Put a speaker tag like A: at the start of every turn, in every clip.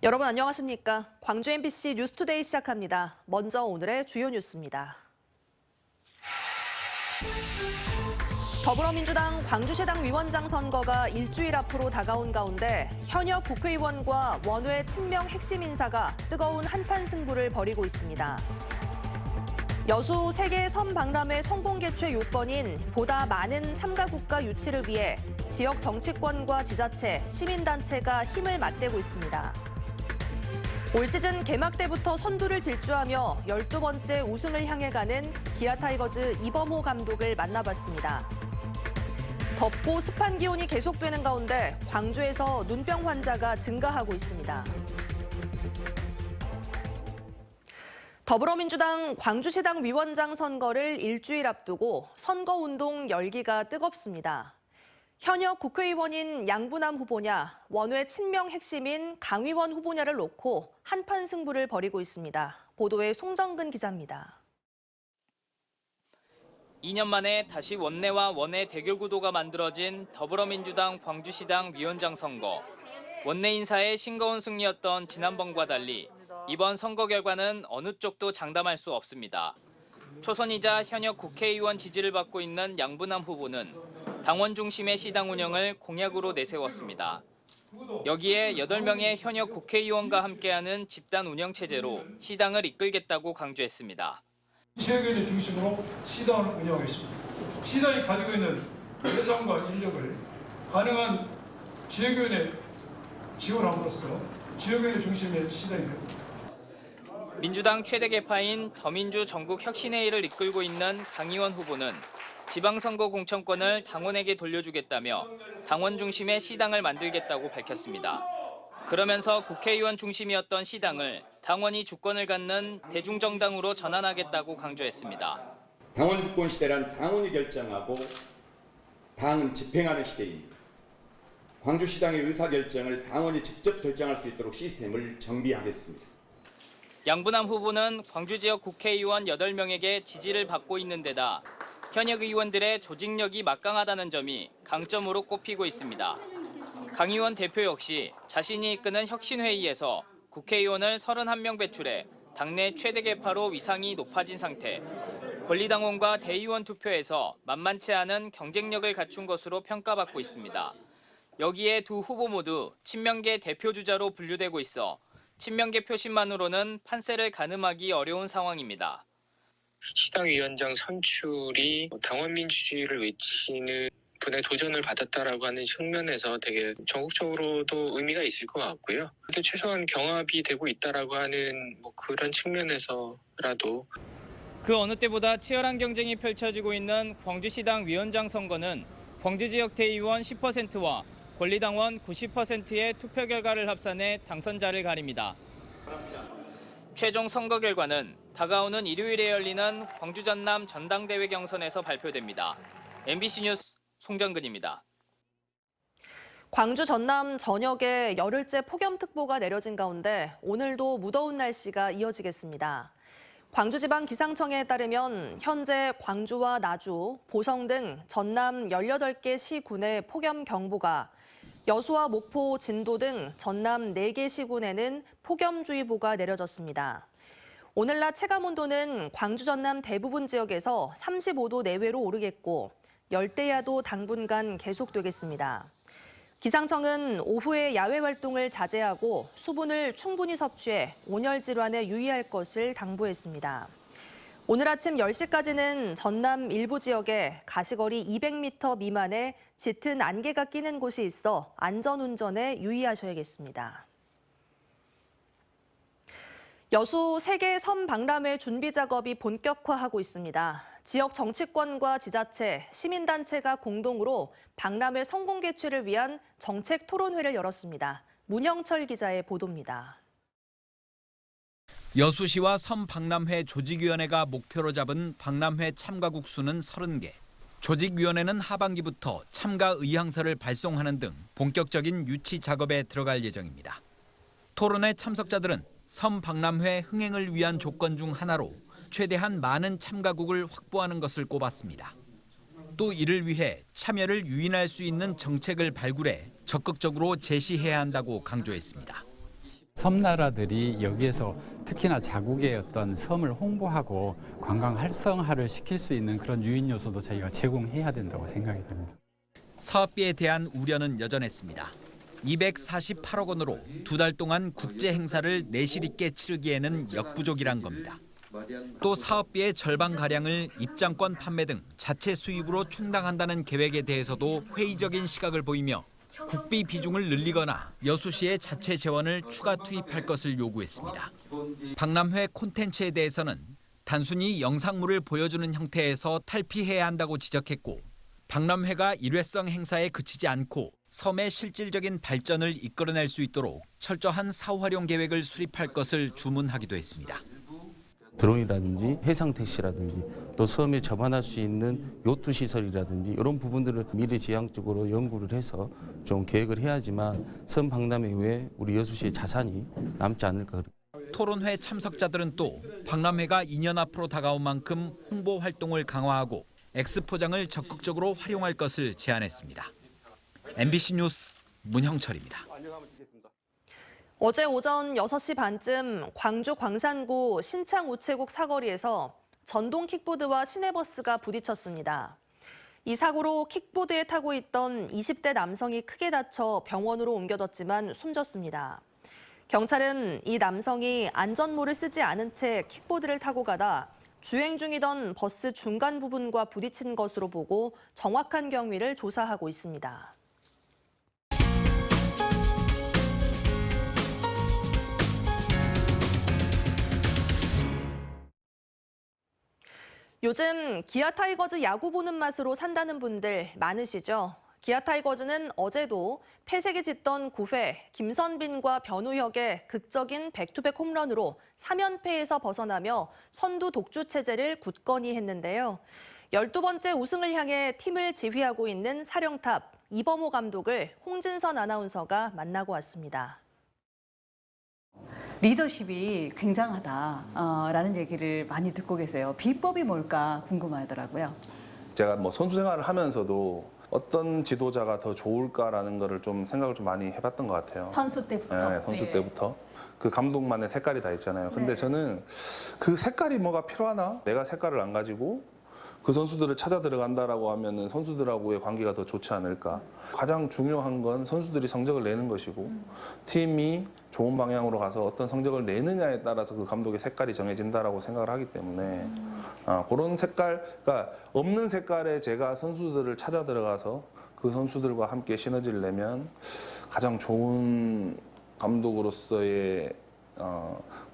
A: 여러분 안녕하십니까? 광주 MBC 뉴스투데이 시작합니다. 먼저 오늘의 주요 뉴스입니다. 더불어민주당 광주시당 위원장 선거가 일주일 앞으로 다가온 가운데 현역 국회의원과 원외 친명 핵심 인사가 뜨거운 한판 승부를 벌이고 있습니다. 여수 세계 섬 박람회 성공 개최 요건인 보다 많은 참가 국가 유치를 위해 지역 정치권과 지자체, 시민단체가 힘을 맞대고 있습니다. 올 시즌 개막 때부터 선두를 질주하며 12번째 우승을 향해 가는 기아 타이거즈 이범호 감독을 만나봤습니다. 덥고 습한 기온이 계속되는 가운데 광주에서 눈병 환자가 증가하고 있습니다. 더불어민주당 광주시당 위원장 선거를 일주일 앞두고 선거운동 열기가 뜨겁습니다. 현역 국회의원인 양부남 후보냐, 원외 친명 핵심인 강의원 후보냐를 놓고 한판 승부를 벌이고 있습니다. 보도에 송정근 기자입니다.
B: 2년 만에 다시 원내와 원외 대결 구도가 만들어진 더불어민주당 광주시당 위원장 선거. 원내 인사의 싱거운 승리였던 지난번과 달리 이번 선거 결과는 어느 쪽도 장담할 수 없습니다. 초선이자 현역 국회의원 지지를 받고 있는 양부남 후보는 당원 중심의 시당 운영을 공약으로 내세웠습니다. 여기에 8명의 현역 국회의원과 함께하는 집단 운영 체제로 시당을 이끌겠다고 강조했습니다.
C: 지역위원회 중심으로 시당을 운영하겠습니다. 시당이 가지고 있는 예산과 인력을 가능한 지역위원회 지원함으로써 지역위원회 중심의 시당이 됩니다.
B: 민주당 최대 계파인 더민주 전국혁신회의를 이끌고 있는 강의원 후보는 지방선거 공천권을 당원에게 돌려주겠다며 당원 중심의 시당을 만들겠다고 밝혔습니다. 그러면서 국회의원 중심이었던 시당을 당원이 주권을 갖는 대중정당으로 전환하겠다고 강조했습니다.
D: 당원 주권 시대란 당원이 결정하고 당은 집행하는 시대입니다. 광주시당의 의사결정을 당원이 직접 결정할 수 있도록 시스템을 정비하겠습니다.
B: 양부남 후보는 광주 지역 국회의원 8명에게 지지를 받고 있는 데다 현역 의원들의 조직력이 막강하다는 점이 강점으로 꼽히고 있습니다. 강 의원 대표 역시 자신이 이끄는 혁신회의에서 국회의원을 31명 배출해 당내 최대 계파로 위상이 높아진 상태. 권리당원과 대의원 투표에서 만만치 않은 경쟁력을 갖춘 것으로 평가받고 있습니다. 여기에 두 후보 모두 친명계 대표주자로 분류되고 있어 친명계 표심만으로는 판세를 가늠하기 어려운 상황입니다.
E: 시당 위원장 선출이 당원 민주주의를 외치는 분의 도전을 받았다라고 하는 측면에서 되게 전국적으로도 의미가 있을 것 같고요. 근데 최소한 경합이 되고 있다라고 하는 그런 측면에서라도
B: 그 어느 때보다 치열한 경쟁이 펼쳐지고 있는 광주시당 위원장 선거는 광주 지역 대의원 10%와 권리당원 90%의 투표 결과를 합산해 당선자를 가립니다. 최종 선거 결과는 다가오는 일요일에 열리는 광주 전남 전당대회 경선에서 발표됩니다. MBC 뉴스 송정근입니다.
A: 광주 전남 전역에 열흘째 폭염특보가 내려진 가운데 오늘도 무더운 날씨가 이어지겠습니다. 광주지방기상청에 따르면 현재 광주와 나주, 보성 등 전남 18개 시군의 폭염경보가, 여수와 목포, 진도 등 전남 4개 시군에는 폭염주의보가 내려졌습니다. 오늘 낮 체감온도는 광주 전남 대부분 지역에서 35도 내외로 오르겠고 열대야도 당분간 계속되겠습니다. 기상청은 오후에 야외 활동을 자제하고 수분을 충분히 섭취해 온열 질환에 유의할 것을 당부했습니다. 오늘 아침 10시까지는 전남 일부 지역에 가시거리 200m 미만의 짙은 안개가 끼는 곳이 있어 안전운전에 유의하셔야겠습니다. 여수 세계 섬 박람회 준비 작업이 본격화하고 있습니다. 지역 정치권과 지자체, 시민단체가 공동으로 박람회 성공 개최를 위한 정책 토론회를 열었습니다. 문형철 기자의 보도입니다.
F: 여수시와 섬 박람회 조직위원회가 목표로 잡은 박람회 참가국 수는 30개. 조직위원회는 하반기부터 참가 의향서를 발송하는 등 본격적인 유치 작업에 들어갈 예정입니다. 토론회 참석자들은 섬 박람회 흥행을 위한 조건 중 하나로 최대한 많은 참가국을 확보하는 것을 꼽았습니다. 또 이를 위해 참여를 유인할 수 있는 정책을 발굴해 적극적으로 제시해야 한다고 강조했습니다.
G: 섬나라들이 여기에서 특히나 자국의 어떤 섬을 홍보하고 관광 활성화를 시킬 수 있는 그런 유인 요소도 저희가 제공해야 된다고 생각이 됩니다.
F: 사업비에 대한 우려는 여전했습니다. 248억 원으로 2달 동안 국제 행사를 내실 있게 치르기에는 역부족이란 겁니다. 또 사업비의 절반가량을 입장권 판매 등 자체 수입으로 충당한다는 계획에 대해서도 회의적인 시각을 보이며 국비 비중을 늘리거나 여수시의 자체 재원을 추가 투입할 것을 요구했습니다. 박람회 콘텐츠에 대해서는 단순히 영상물을 보여주는 형태에서 탈피해야 한다고 지적했고, 박람회가 일회성 행사에 그치지 않고 섬의 실질적인 발전을 이끌어낼 수 있도록 철저한 사후 활용 계획을 수립할 것을 주문하기도 했습니다.
H: 드론이라든지 해상택시라든지 또 섬에 접안할 수 있는 요트 시설이라든지 이런 부분들을 미래지향적으로 연구를 해서 좀 계획을 해야지만 섬 박람회 외에 우리 여수시의 자산이 남지 않을까.
F: 토론회 참석자들은 또 박람회가 2년 앞으로 다가온 만큼 홍보 활동을 강화하고 엑스포장을 적극적으로 활용할 것을 제안했습니다. MBC 뉴스 문형철입니다.
A: 어제 오전 6시 반쯤 광주 광산구 신창 우체국 사거리에서 전동 킥보드와 시내버스가 부딪혔습니다. 이 사고로 킥보드에 타고 있던 20대 남성이 크게 다쳐 병원으로 옮겨졌지만 숨졌습니다. 경찰은 이 남성이 안전모를 쓰지 않은 채 킥보드를 타고 가다 주행 중이던 버스 중간 부분과 부딪힌 것으로 보고 정확한 경위를 조사하고 있습니다. 요즘 기아 타이거즈 야구 보는 맛으로 산다는 분들 많으시죠? 기아 타이거즈는 어제도 패색이 짙던 9회 김선빈과 변우혁의 극적인 백투백 홈런으로 3연패에서 벗어나며 선두 독주 체제를 굳건히 했는데요. 12번째 우승을 향해 팀을 지휘하고 있는 사령탑 이범호 감독을 홍진선 아나운서가 만나고 왔습니다.
I: 리더십이 굉장하다라는 얘기를 많이 듣고 계세요. 비법이 뭘까 궁금하더라고요.
J: 제가 뭐 선수 생활을 하면서도 어떤 지도자가 더 좋을까라는 거를 좀 생각을 좀 많이 해봤던 것 같아요.
I: 선수 때부터?
J: 네, 선수 때부터. 그 감독만의 색깔이 다 있잖아요. 근데 저는 그 색깔이 뭐가 필요하나? 내가 색깔을 안 가지고 그 선수들을 찾아 들어간다라고 하면은 선수들하고의 관계가 더 좋지 않을까. 가장 중요한 건 선수들이 성적을 내는 것이고 팀이 좋은 방향으로 가서 어떤 성적을 내느냐에 따라서 그 감독의 색깔이 정해진다라고 생각을 하기 때문에 그런 색깔, 그러니까 없는 색깔에 제가 선수들을 찾아 들어가서 그 선수들과 함께 시너지를 내면 가장 좋은 감독으로서의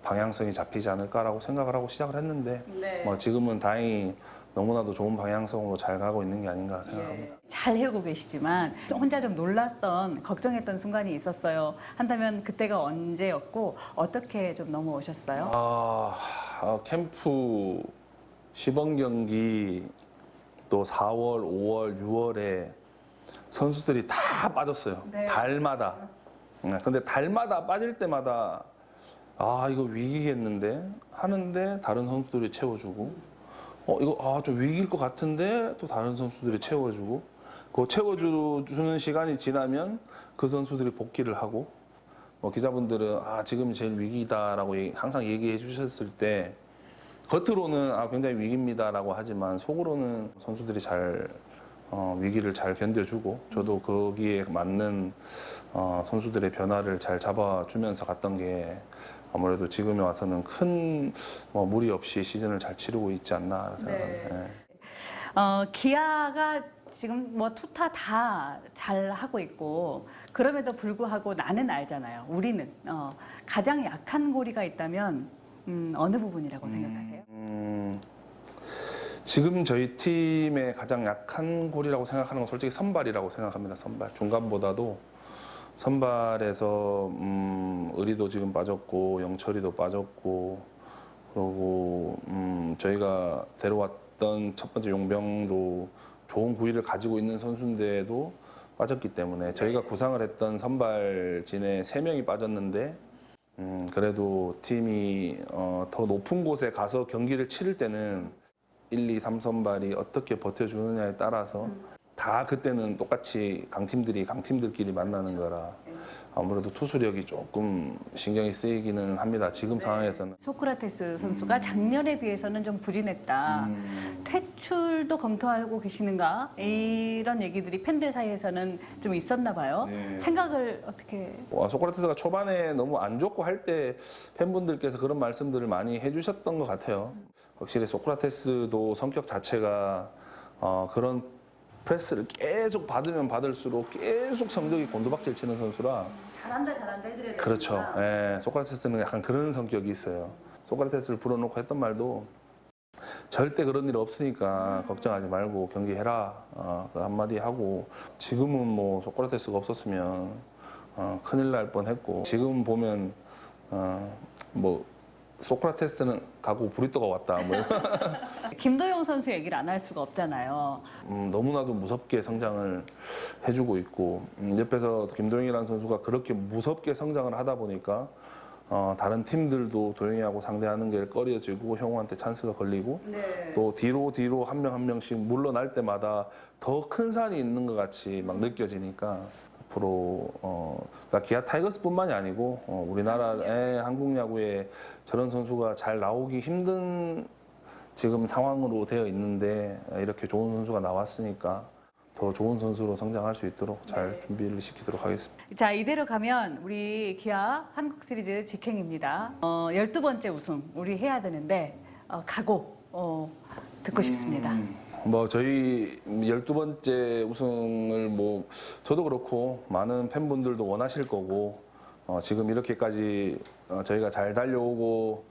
J: 방향성이 잡히지 않을까라고 생각을 하고 시작을 했는데 뭐 지금은 다행히 너무나도 좋은 방향성으로 잘 가고 있는 게 아닌가 생각합니다.
I: 잘 해오고 계시지만 혼자 좀 놀랐던, 걱정했던 순간이 있었어요. 한다면 그때가 언제였고 어떻게 좀 넘어오셨어요?
J: 캠프 시범 경기 또 4월, 5월, 6월에 선수들이 다 빠졌어요. 달마다. 근데 달마다 빠질 때마다 이거 위기겠는데 하는데 다른 선수들이 채워주고 이거 좀 위기일 것 같은데 또 다른 선수들이 채워주고 그 채워주는 시간이 지나면 그 선수들이 복귀를 하고 기자분들은 지금 제일 위기다라고 항상 얘기해 주셨을 때 겉으로는 굉장히 위기입니다라고 하지만 속으로는 선수들이 잘 위기를 잘 견뎌주고 저도 거기에 맞는 선수들의 변화를 잘 잡아주면서 갔던 게 아무래도 지금에 와서는 큰 무리 없이 시즌을 잘 치르고 있지 않나 생각합니다.
I: 기아가 지금 투타 다 잘 하고 있고 그럼에도 불구하고 나는 알잖아요. 우리는 가장 약한 고리가 있다면 어느 부분이라고 생각하세요?
J: 지금 저희 팀의 가장 약한 고리라고 생각하는 건 솔직히 선발이라고 생각합니다. 선발. 중간보다도 선발에서 의리도 지금 빠졌고 영철이도 빠졌고 그리고 저희가 데려왔던 첫 번째 용병도 좋은 구위를 가지고 있는 선수인데도 빠졌기 때문에 저희가 구상을 했던 선발진에 3명이 빠졌는데 그래도 팀이 더 높은 곳에 가서 경기를 치를 때는 1, 2, 3 선발이 어떻게 버텨주느냐에 따라서 다 그때는 똑같이 강팀들이 강팀들끼리 만나는 거라 아무래도 투수력이 조금 신경이 쓰이기는 합니다. 지금 상황에서는.
I: 소크라테스 선수가 작년에 비해서는 좀 부진했다. 퇴출도 검토하고 계시는가? 이런 얘기들이 팬들 사이에서는 좀 있었나 봐요.
J: 네.
I: 생각을 어떻게?
J: 소크라테스가 초반에 너무 안 좋고 할 때 팬분들께서 그런 말씀들을 많이 해주셨던 것 같아요. 확실히 소크라테스도 성격 자체가 그런 프레스를 계속 받으면 받을수록 계속 성적이 곤두박질 치는 선수라.
I: 잘한다 해드려야 되니까.
J: 그렇죠. 예, 소크라테스는 약간 그런 성격이 있어요. 소크라테스를 불러놓고 했던 말도 절대 그런 일 없으니까 걱정하지 말고 경기해라 그 한마디 하고, 지금은 뭐 소크라테스가 없었으면 큰일 날 뻔했고, 지금 보면 뭐 소크라테스는 가고 브리또가 왔다. 뭐.
I: 김도영 선수 얘기를 안 할 수가 없잖아요.
J: 너무나도 무섭게 성장을 해주고 있고, 옆에서 김도영이라는 선수가 그렇게 무섭게 성장을 하다 보니까 다른 팀들도 도영이하고 상대하는 게 꺼려지고 형우한테 찬스가 걸리고,
I: 네.
J: 또 뒤로 한 명 한 명씩 물러날 때마다 더 큰 산이 있는 것 같이 막 느껴지니까 앞으로 그러니까 기아 타이거스뿐만이 아니고 우리나라의 한국 야구에 저런 선수가 잘 나오기 힘든 지금 상황으로 되어 있는데, 이렇게 좋은 선수가 나왔으니까 더 좋은 선수로 성장할 수 있도록 잘 준비를 시키도록 하겠습니다.
I: 자, 이대로 가면 우리 기아 한국 시리즈 직행입니다. 12번째 우승 우리 해야 되는데 각오 듣고 싶습니다.
J: 뭐 저희 12번째 우승을 뭐 저도 그렇고 많은 팬분들도 원하실 거고, 지금 이렇게까지 저희가 잘 달려오고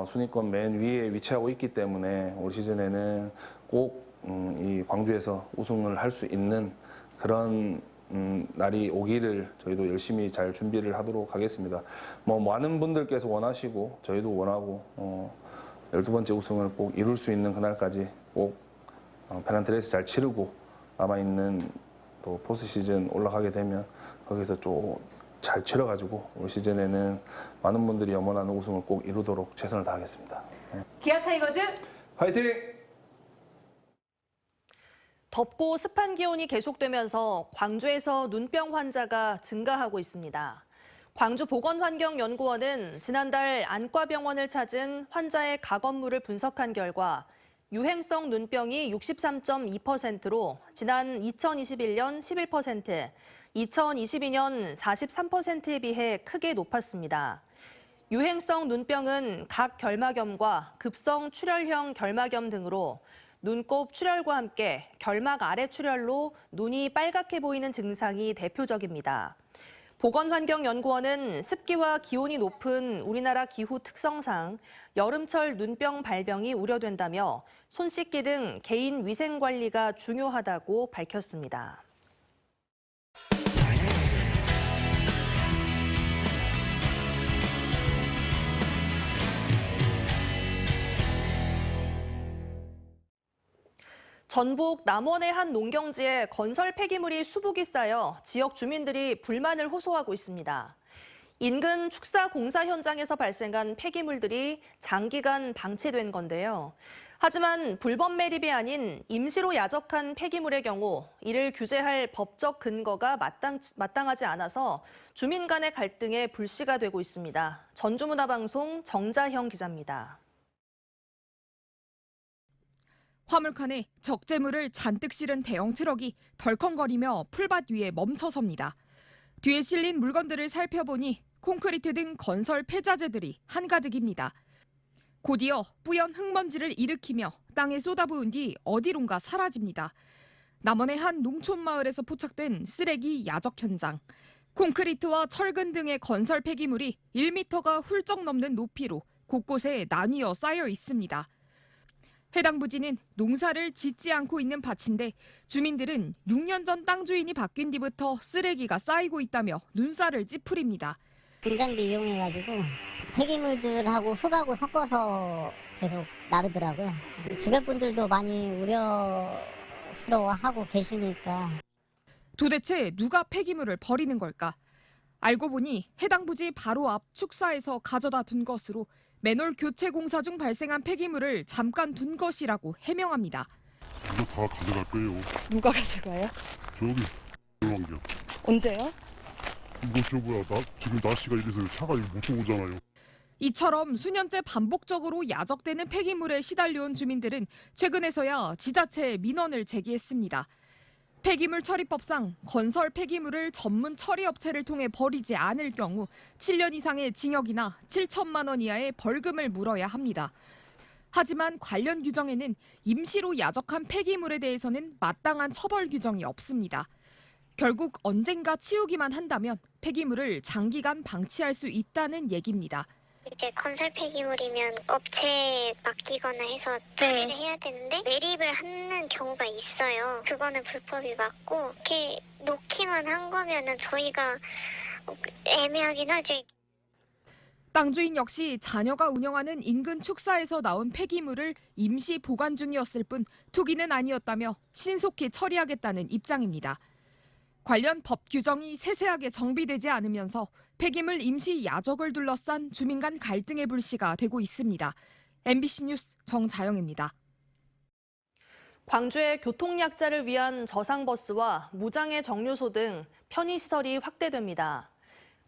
J: 순위권 맨 위에 위치하고 있기 때문에 올 시즌에는 꼭 이 광주에서 우승을 할 수 있는 그런 날이 오기를 저희도 열심히 잘 준비를 하도록 하겠습니다. 뭐 많은 분들께서 원하시고 저희도 원하고 12번째 우승을 꼭 이룰 수 있는 그날까지 꼭 페넌트 레이스 잘 치르고 남아있는 또 포스트 시즌 올라가게 되면 거기서 좀 잘 치러가지고 올 시즌에는 많은 분들이 염원하는 우승을 꼭 이루도록 최선을 다하겠습니다.
I: 기아 타이거즈
J: 화이팅!
A: 덥고 습한 기온이 계속되면서 광주에서 눈병 환자가 증가하고 있습니다. 광주보건환경연구원은 지난달 안과병원을 찾은 환자의 가검물을 분석한 결과 유행성 눈병이 63.2%로 지난 2021년 11%, 2022년 43%에 비해 크게 높았습니다. 유행성 눈병은 각 결막염과 급성 출혈형 결막염 등으로 눈곱 출혈과 함께 결막 아래 출혈로 눈이 빨갛게 보이는 증상이 대표적입니다. 보건환경연구원은 습기와 기온이 높은 우리나라 기후 특성상 여름철 눈병 발병이 우려된다며 손 씻기 등 개인 위생 관리가 중요하다고 밝혔습니다. 전북 남원의 한 농경지에 건설 폐기물이 수북이 쌓여 지역 주민들이 불만을 호소하고 있습니다. 인근 축사 공사 현장에서 발생한 폐기물들이 장기간 방치된 건데요. 하지만 불법 매립이 아닌 임시로 야적한 폐기물의 경우 이를 규제할 법적 근거가 마땅하지 않아서 주민 간의 갈등에 불씨가 되고 있습니다. 전주문화방송 정자형 기자입니다.
K: 화물칸에 적재물을 잔뜩 실은 대형 트럭이 덜컹거리며 풀밭 위에 멈춰섭니다. 뒤에 실린 물건들을 살펴보니 콘크리트 등 건설 폐자재들이 한가득입니다. 곧이어 뿌연 흙먼지를 일으키며 땅에 쏟아부은 뒤 어디론가 사라집니다. 남원의 한 농촌 마을에서 포착된 쓰레기 야적 현장. 콘크리트와 철근 등의 건설 폐기물이 1m가 훌쩍 넘는 높이로 곳곳에 나뉘어 쌓여 있습니다. 해당 부지는 농사를 짓지 않고 있는 밭인데 주민들은 6년 전 땅 주인이 바뀐 뒤부터 쓰레기가 쌓이고 있다며 눈살을 찌푸립니다.
L: 중장비 이용해가지고 폐기물들하고 흙하고 섞어서 계속 나르더라고요. 주변 분들도 많이 우려스러워하고 계시니까.
K: 도대체 누가 폐기물을 버리는 걸까? 알고 보니 해당 부지 바로 앞 축사에서 가져다 둔 것으로 맨홀 교체 공사 중 발생한 폐기물을 잠깐 둔 것이라고 해명합니다.
M: 이거 다 가져갈 거예요.
N: 누가 가져가요?
M: 저기 열왕경.
N: 언제요?
M: 이거 지금 날씨가 이래서 차가 못 오잖아요.
K: 이처럼 수년째 반복적으로 야적되는 폐기물에 시달려온 주민들은 최근에서야 지자체에 민원을 제기했습니다. 폐기물 처리법상 건설 폐기물을 전문 처리업체를 통해 버리지 않을 경우 7년 이상의 징역이나 7천만 원 이하의 벌금을 물어야 합니다. 하지만 관련 규정에는 임시로 야적한 폐기물에 대해서는 마땅한 처벌 규정이 없습니다. 결국 언젠가 치우기만 한다면 폐기물을 장기간 방치할 수 있다는 얘기입니다.
O: 이제 건설 폐기물이면 업체에 맡기거나 해서 처리를 해야 되는데 매립을 하는 경우가 있어요. 그거는 불법이 맞고 이렇게 놓기만 한 거면은 저희가 애매하긴 하지.
K: 땅 주인 역시 자녀가 운영하는 인근 축사에서 나온 폐기물을 임시 보관 중이었을 뿐 투기는 아니었다며 신속히 처리하겠다는 입장입니다. 관련 법 규정이 세세하게 정비되지 않으면서 폐기물 임시 야적을 둘러싼 주민 간 갈등의 불씨가 되고 있습니다. MBC 뉴스 정자영입니다.
A: 광주의 교통약자를 위한 저상버스와 무장애 정류소 등 편의시설이 확대됩니다.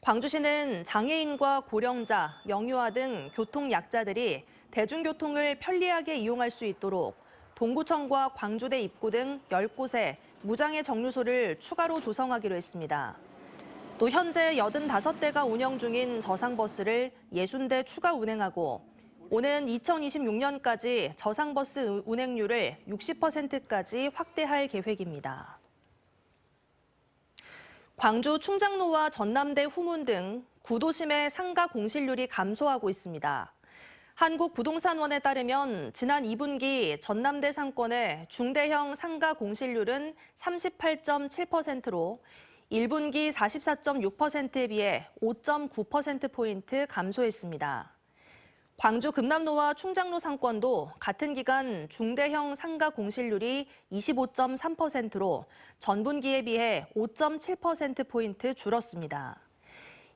A: 광주시는 장애인과 고령자, 영유아 등 교통약자들이 대중교통을 편리하게 이용할 수 있도록 동구청과 광주대 입구 등 10곳에 무장애 정류소를 추가로 조성하기로 했습니다. 또 현재 85대가 운영 중인 저상버스를 60대 추가 운행하고 오는 2026년까지 저상버스 운행률을 60%까지 확대할 계획입니다. 광주 충장로와 전남대 후문 등 구도심의 상가 공실률이 감소하고 있습니다. 한국부동산원에 따르면 지난 2분기 전남대 상권의 중대형 상가 공실률은 38.7%로 1분기 44.6%에 비해 5.9%포인트 감소했습니다. 광주 금남로와 충장로 상권도 같은 기간 중대형 상가 공실률이 25.3%로 전분기에 비해 5.7%포인트 줄었습니다.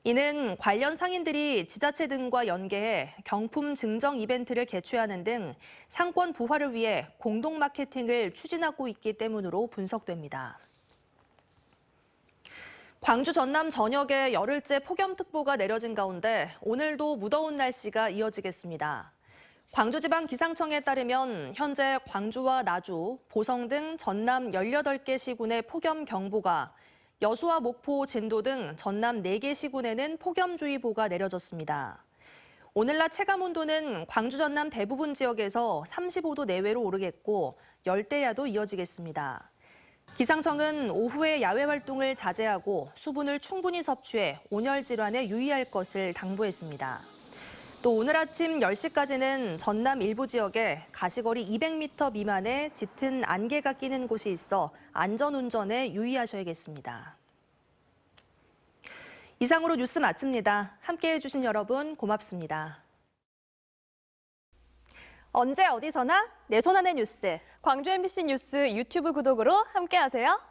A: 이는 관련 상인들이 지자체 등과 연계해 경품 증정 이벤트를 개최하는 등 상권 부활을 위해 공동 마케팅을 추진하고 있기 때문으로 분석됩니다. 광주 전남 전역에 열흘째 폭염특보가 내려진 가운데 오늘도 무더운 날씨가 이어지겠습니다. 광주지방기상청에 따르면 현재 광주와 나주, 보성 등 전남 18개 시군의 폭염경보가 여수와 목포, 진도 등 전남 4개 시군에는 폭염주의보가 내려졌습니다. 오늘 낮 체감온도는 광주 전남 대부분 지역에서 35도 내외로 오르겠고 열대야도 이어지겠습니다. 기상청은 오후에 야외 활동을 자제하고 수분을 충분히 섭취해 온열 질환에 유의할 것을 당부했습니다. 또 오늘 아침 10시까지는 전남 일부 지역에 가시거리 200m 미만의 짙은 안개가 끼는 곳이 있어 안전운전에 유의하셔야겠습니다. 이상으로 뉴스 마칩니다. 함께해 주신 여러분 고맙습니다.
P: 언제 어디서나 내 손 안의 뉴스. 광주 MBC 뉴스 유튜브 구독으로 함께하세요.